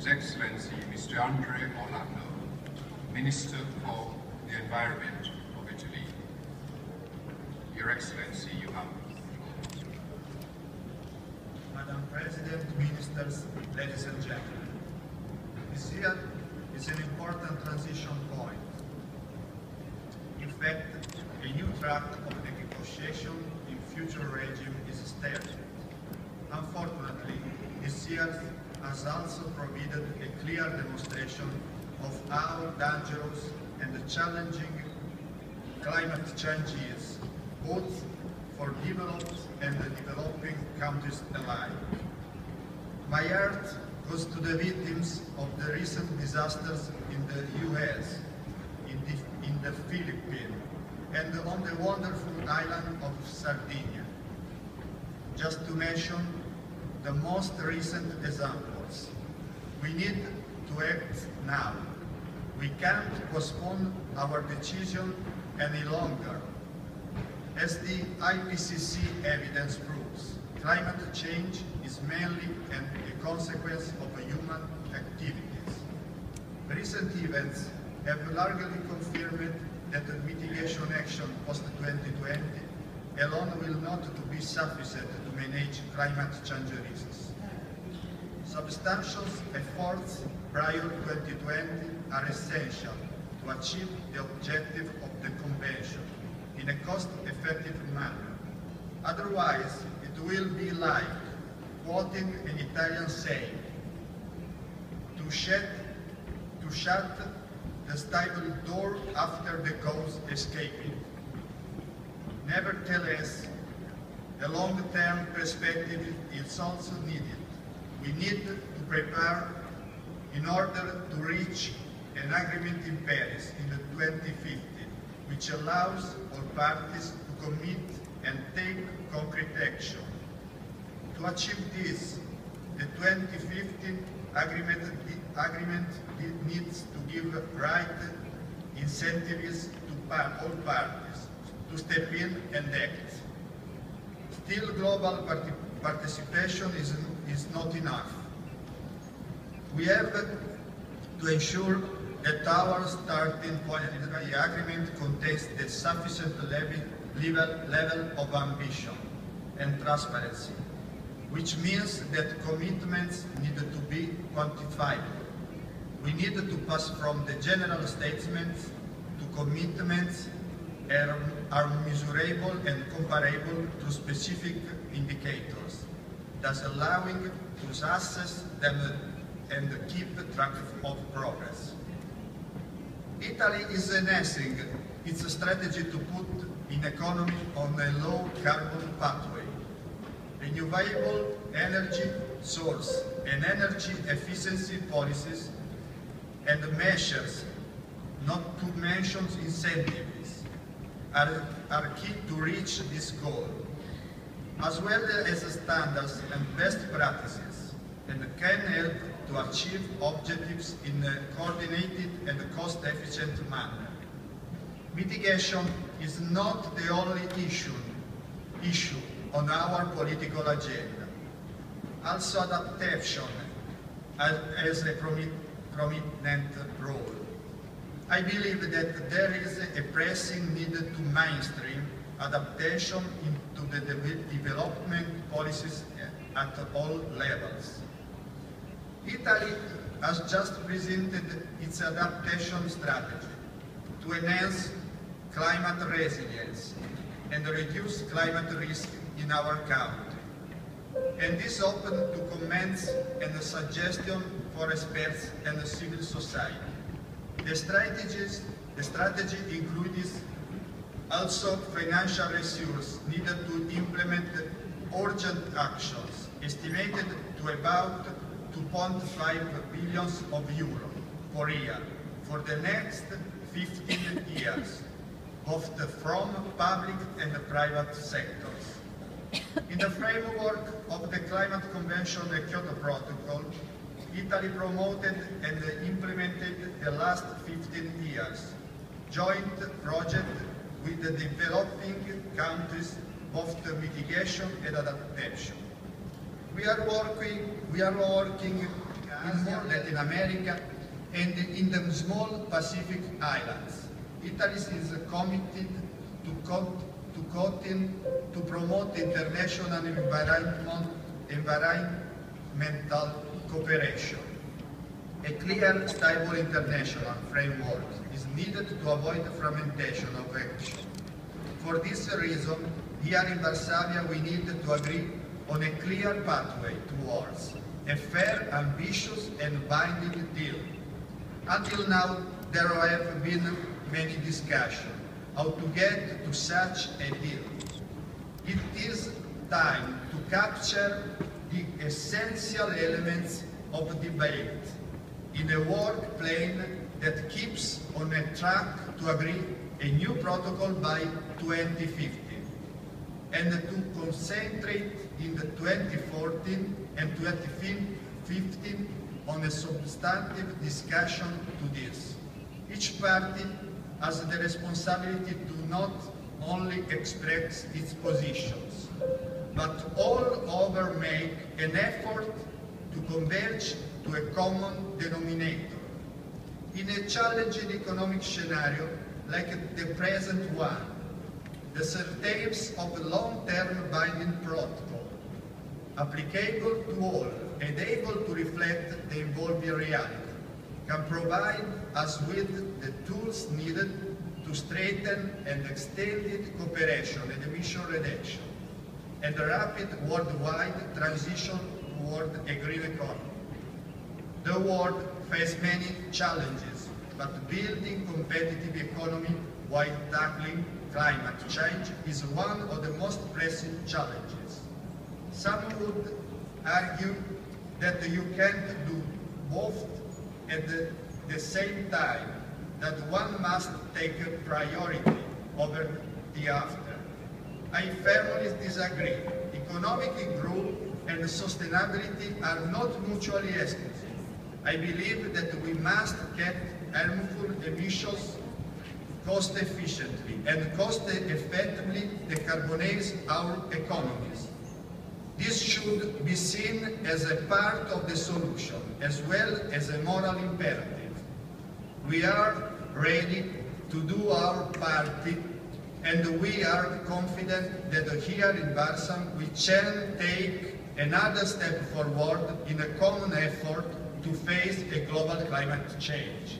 His Excellency Mr. Andrea Orlando, Minister for the Environment of Italy. Your Excellency, you have the floor. Madam President, Ministers, ladies and gentlemen, this year is an important transition point. In fact, a new track of the negotiation in future regime is started. Unfortunately, this year has also provided a clear demonstration of how dangerous and challenging climate change is, both for developed and developing countries alike. My heart goes to the victims of the recent disasters in the US, in the Philippines, and on the wonderful island of Sardinia, just to mention the most recent examples. We need to act now. We can't postpone our decision any longer. As the IPCC evidence proves, climate change is mainly a consequence of human activities. Recent events have largely confirmed that mitigation action post-2020 alone will not be sufficient to manage climate change risks. Substantial efforts prior to 2020 are essential to achieve the objective of the Convention in a cost-effective manner. Otherwise, it will be like, quoting an Italian saying, to shut the stable door after the ghost escaping. Nevertheless, a long-term perspective is also needed. We need to prepare in order to reach an agreement in Paris in 2050, which allows all parties to commit and take concrete action. To achieve this, the 2050 agreement needs to give right incentives to all parties to step in and act. Still, global participation is not enough. We have to ensure that our starting point in the agreement contains the sufficient level of ambition and transparency, which means that commitments need to be quantified. We need to pass from the general statements to commitments that are measurable and comparable to specific indicators, thus allowing to assess them and keep track of progress. Italy is enhancing its strategy to put in economy on a low-carbon pathway. Renewable energy source and energy efficiency policies and measures, not to mention incentives, are key to reach this goal, as well as standards and best practices, and can help to achieve objectives in a coordinated and cost-efficient manner. Mitigation is not the only issue on our political agenda. Also, adaptation has a prominent role. I believe that there is a pressing need to mainstream adaptation into the development policies at all levels. Italy has just presented its adaptation strategy to enhance climate resilience and reduce climate risk in our country, and is open to comments and suggestions for experts and civil society. The strategy includes also financial resources needed to implement urgent actions, estimated to about 2.5 billion euros per year for the next 15 years, both from public and private sectors. In the framework of the Climate Convention and Kyoto Protocol, Italy promoted and implemented the last 15 years joint project with the developing countries, both the mitigation and adaptation. We are working in more Latin America, and in the small Pacific islands. Italy is committed to promote international environmental cooperation. A clear, stable international framework is needed to avoid fragmentation of action. For this reason, here in Varsavia we need to agree on a clear pathway towards a fair, ambitious and binding deal. Until now, there have been many discussions how to get to such a deal. It is time to capture the essential elements of debate in a work plan that keeps on a track to agree a new protocol by 2050 and to concentrate in the 2014 and 2015 on a substantive discussion to this. Each party has the responsibility to not only express its positions, but all over make an effort to converge to a common denominator. In a challenging economic scenario like the present one, the certitudes of a long-term binding protocol, applicable to all and able to reflect the evolving reality, can provide us with the tools needed to strengthen and extend cooperation and emission reduction, and a rapid worldwide transition toward a green economy. The world faces many challenges, but building competitive economy while tackling climate change is one of the most pressing challenges. Some would argue that you can't do both at the same time, that one must take priority over the after. I firmly disagree. Economic growth and sustainability are not mutually exclusive. I believe that we must cut harmful emissions cost efficiently and cost effectively decarbonize our economies. This should be seen as a part of the solution, as well as a moral imperative. We are ready to do our part, and we are confident that here in Varsavia we can take another step forward in a common effort to face a global climate change.